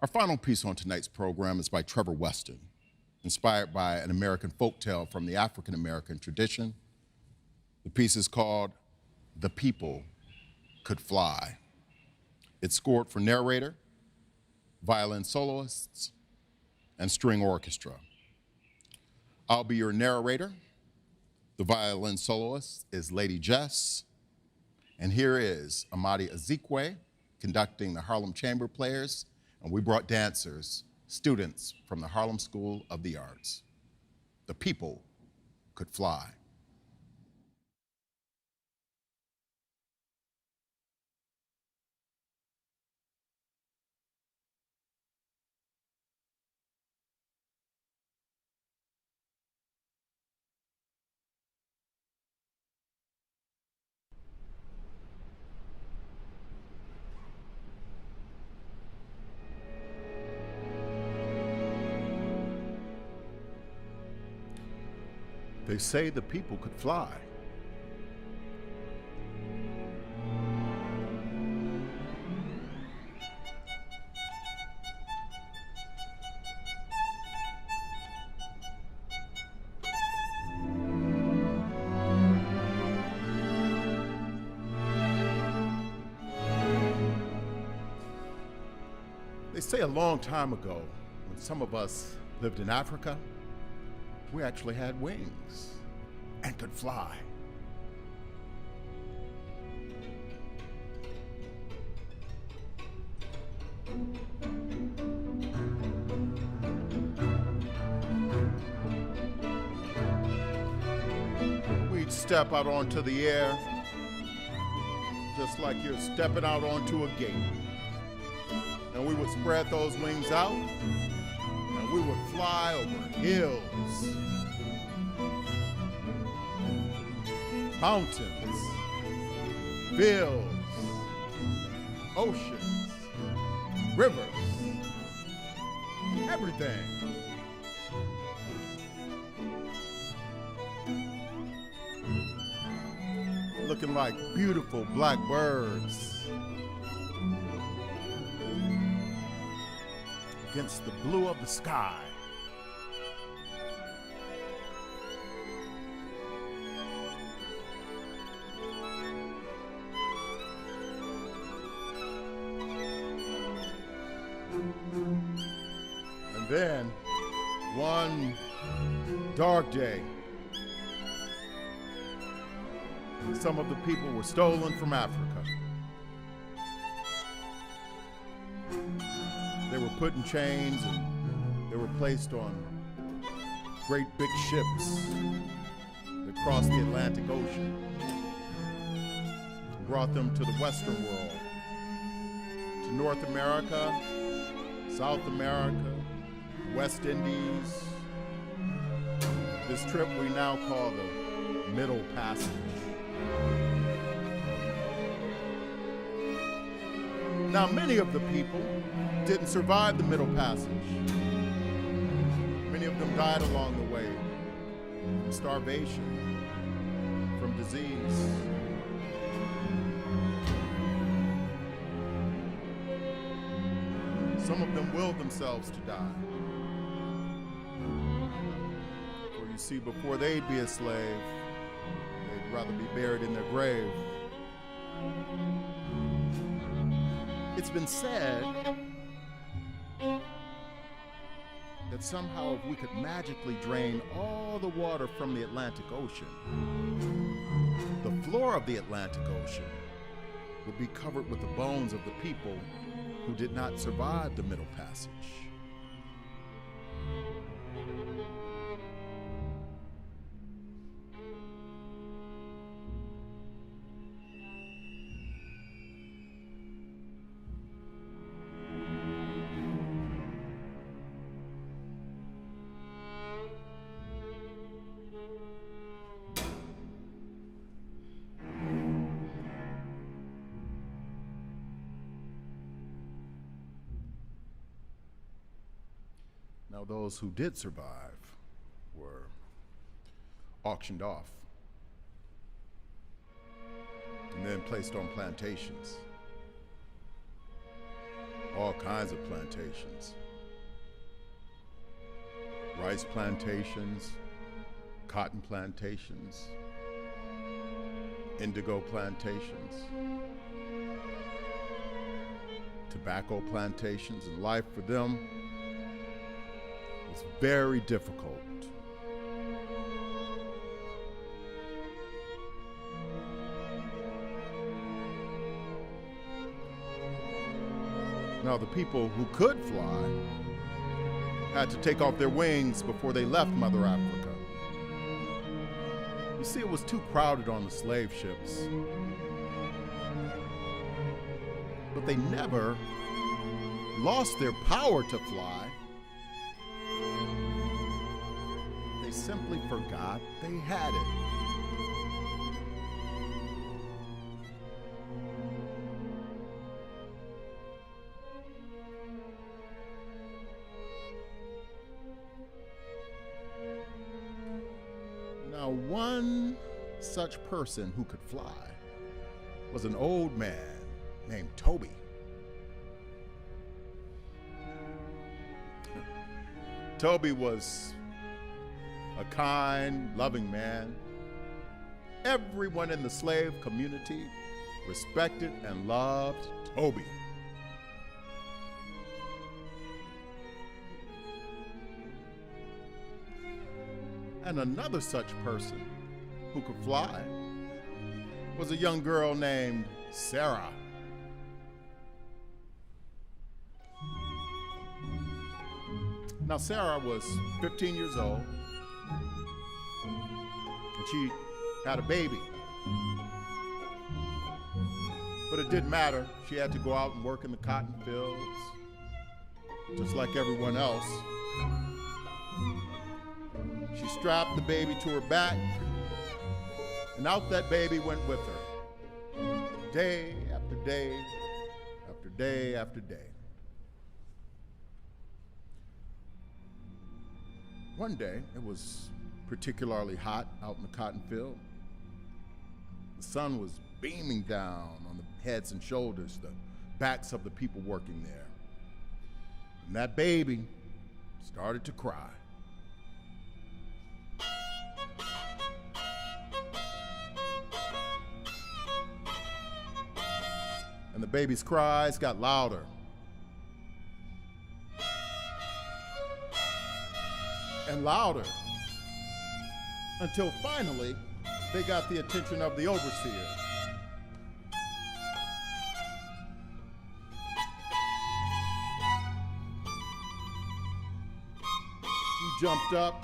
Our final piece on tonight's program is by Trevor Weston, inspired by an American folktale from the African American tradition. The piece is called The People Could Fly. It's scored for narrator, violin soloists, and string orchestra. I'll be your narrator. The violin soloist is Lady Jess. And here is Amadi Azikiwe conducting the Harlem Chamber Players. And we brought dancers, students from the Harlem School of the Arts. The People Could Fly. They say the people could fly. They say a long time ago, when some of us lived in Africa, we actually had wings and could fly. We'd step out onto the air, just like you're stepping out onto a gate. And we would spread those wings out, and we would fly over hills, mountains, fields, oceans, rivers, everything. Looking like beautiful black birds against the blue of the sky. And then, one dark day, some of the people were stolen from Africa. They were put in chains and they were placed on great big ships that crossed the Atlantic Ocean and brought them to the Western world, to North America, South America, West Indies, this trip we now call the Middle Passage. Now, many of the people didn't survive the Middle Passage. Many of them died along the way from starvation, from disease. Some of them willed themselves to die. For you see, before they'd be a slave, they'd rather be buried in their grave. It's been said that somehow if we could magically drain all the water from the Atlantic Ocean, the floor of the Atlantic Ocean would be covered with the bones of the people who did not survive the Middle Passage. Now, those who did survive were auctioned off and then placed on plantations. all kinds of plantations. Rice plantations, cotton plantations, indigo plantations, tobacco plantations, and life for them was very difficult. Now, the people who could fly had to take off their wings before they left Mother Africa. You see, it was too crowded on the slave ships. But they never lost their power to fly. They simply forgot they had it. Now, one such person who could fly was an old man named Toby. Toby was a kind, loving man. Everyone in the slave community respected and loved Toby. And another such person who could fly was a young girl named Sarah. Now, Sarah was 15 years old, and she had a baby. But it didn't matter. She had to go out and work in the cotton fields, just like everyone else. She strapped the baby to her back, and out that baby went with her, day after day after day after day. One day, it was particularly hot out in the cotton field. The sun was beaming down on the heads and shoulders, the backs of the people working there. And that baby started to cry. And the baby's cries got louder. And louder, until finally they got the attention of the overseer. He jumped up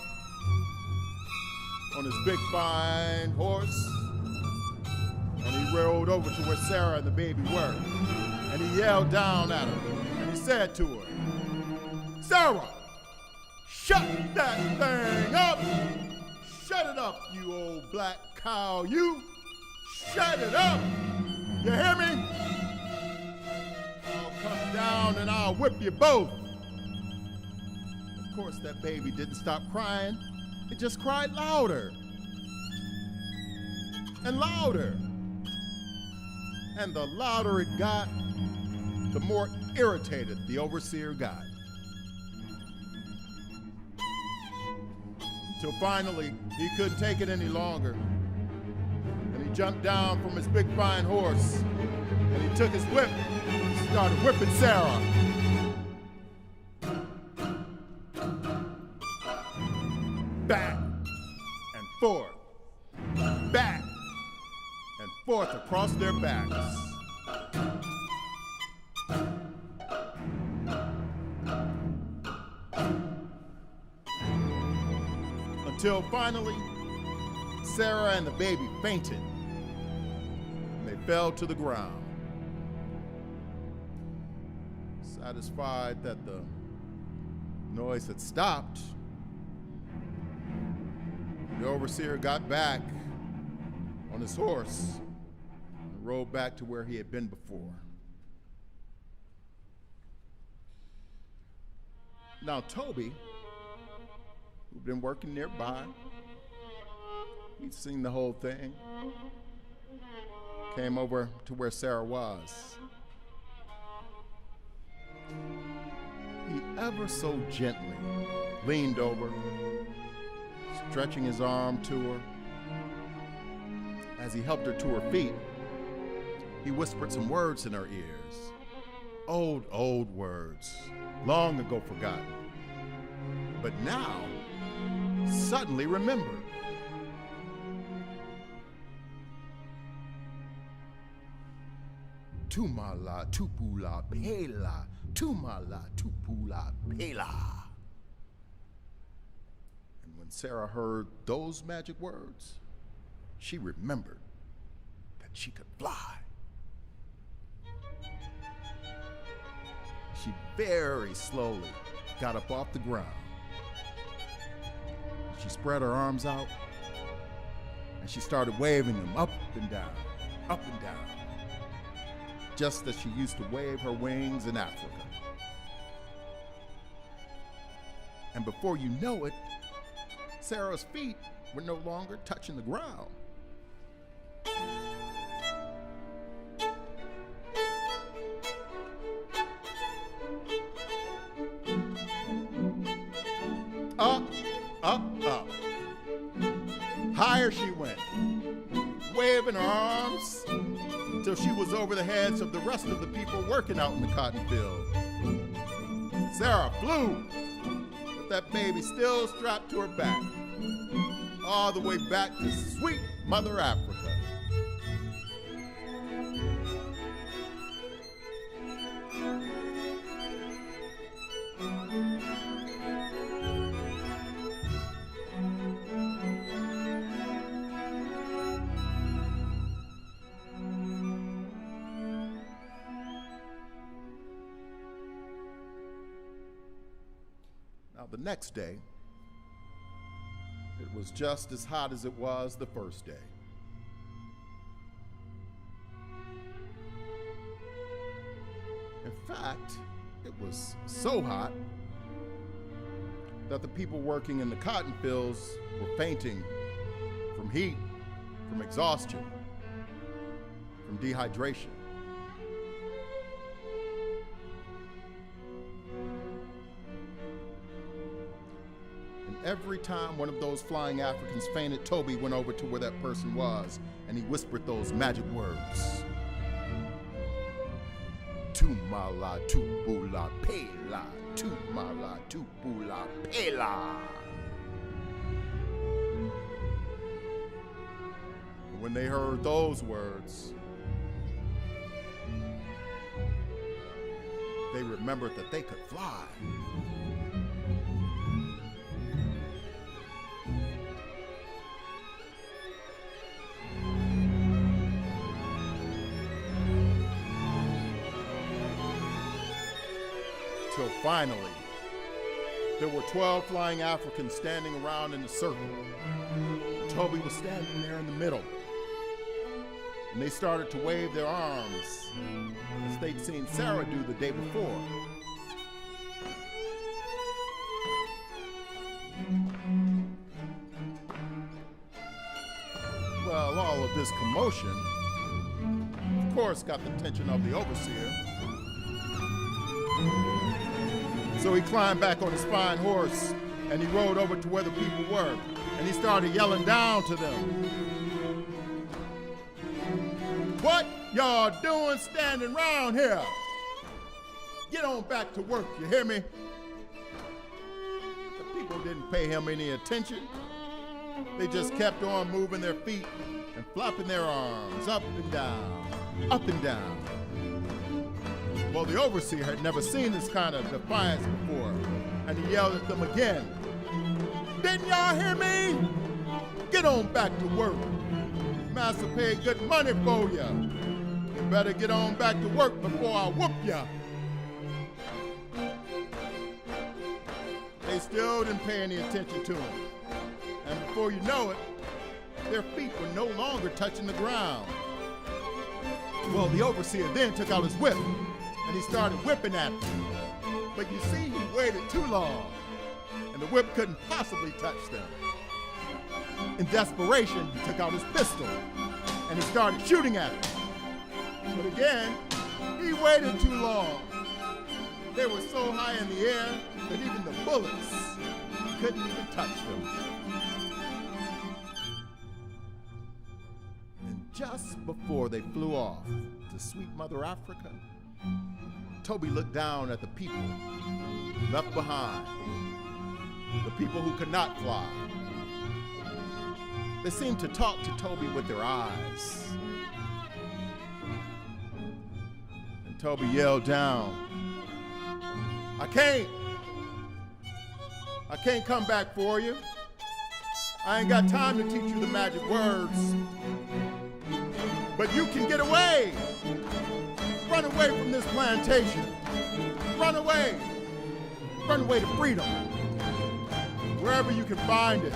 on his big fine horse, and he rode over to where Sarah and the baby were, and he yelled down at her, and he said to her, "Sarah, shut that thing up! Shut it up, you old black cow, you! Shut it up! You hear me? I'll come down and I'll whip you both." Of course, that baby didn't stop crying. It just cried louder and louder. And the louder it got, the more irritated the overseer got. Till finally, he couldn't take it any longer. And he jumped down from his big fine horse, and he took his whip and started whipping Sarah. Back and forth, back and forth across their backs. Until finally, Sarah and the baby fainted, and they fell to the ground. Satisfied that the noise had stopped, the overseer got back on his horse and rode back to where he had been before. Now, Toby, who'd been working nearby, he'd seen the whole thing, came over to where Sarah was. he ever so gently leaned over, stretching his arm to her. As he helped her to her feet, he whispered some words in her ears. Old words, long ago forgotten, but now suddenly remembered. Tumala, tupula, pela, tumala, tupula, pela. And when Sarah heard those magic words, she remembered that she could fly. She very slowly got up off the ground. She spread her arms out, and she started waving them up and down, just as she used to wave her wings in Africa. And before you know it, Sarah's feet were no longer touching the ground. Up. Higher she went, waving her arms till she was over the heads of the rest of the people working out in the cotton field. Sarah flew, with that baby still strapped to her back, all the way back to sweet Mother Africa. Now, the next day, it was just as hot as it was the first day. In fact, it was so hot that the people working in the cotton fields were fainting from heat, from exhaustion, from dehydration. Every time one of those flying Africans fainted, Toby went over to where that person was, and he whispered those magic words. Tumala, tupula, pela, tumala, tupula, pela. And when they heard those words, they remembered that they could fly. Till finally, there were 12 flying Africans standing around in a circle. Toby was standing there in the middle, and they started to wave their arms as they'd seen Sarah do the day before. Well, all of this commotion, of course, got the attention of the overseer. So he climbed back on his fine horse, and he rode over to where the people were, and he started yelling down to them. What y'all doing standing around here? Get on back to work, you hear me? The people didn't pay him any attention. They just kept on moving their feet and flopping their arms up and down, up and down. Well, the overseer had never seen this kind of defiance before, and he yelled at them again. Didn't y'all hear me? Get on back to work. Master paid good money for you. You better get on back to work before I whoop ya. They still didn't pay any attention to him. And before you know it, their feet were no longer touching the ground. Well, the overseer then took out his whip, and he started whipping at them. But you see, he waited too long, and the whip couldn't possibly touch them. In desperation, he took out his pistol, and he started shooting at them. But again, he waited too long. They were so high in the air that even the bullets couldn't even touch them. And just before they flew off to sweet Mother Africa, Toby looked down at the people left behind, the people who could not fly. They seemed to talk to Toby with their eyes. And Toby yelled down, I can't come back for you. I ain't got time to teach you the magic words. But you can get away. Run away from this plantation. Run away. Run away to freedom. Wherever you can find it.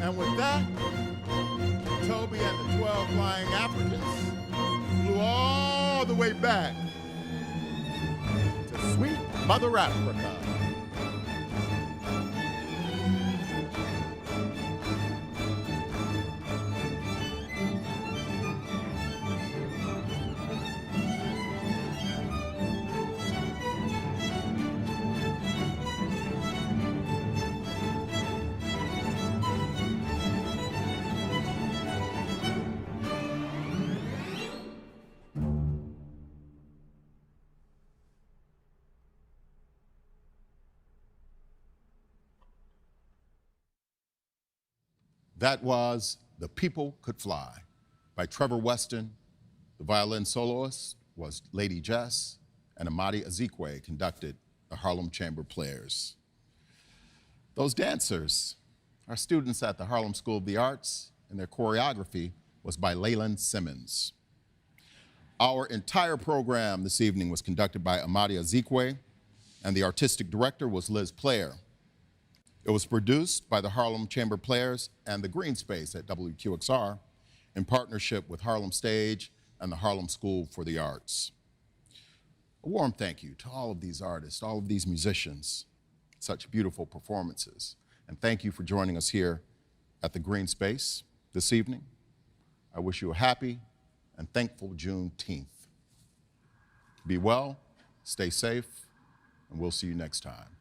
And with that, Toby and the 12 flying Africans flew all the way back to sweet Mother Africa. That was The People Could Fly by Trevor Weston. The violin soloist was Lady Jess, and Amadi Azikiwe conducted the Harlem Chamber Players. Those dancers are students at the Harlem School of the Arts, and their choreography was by Leyland Simmons. Our entire program this evening was conducted by Amadi Azikiwe, and the artistic director was Liz Player. It was produced by the Harlem Chamber Players and the Greene Space at WQXR in partnership with Harlem Stage and the Harlem School for the Arts. A warm thank you to all of these artists, all of these musicians, such beautiful performances. And thank you for joining us here at the Greene Space this evening. I wish you a happy and thankful Juneteenth. Be well, stay safe, and we'll see you next time.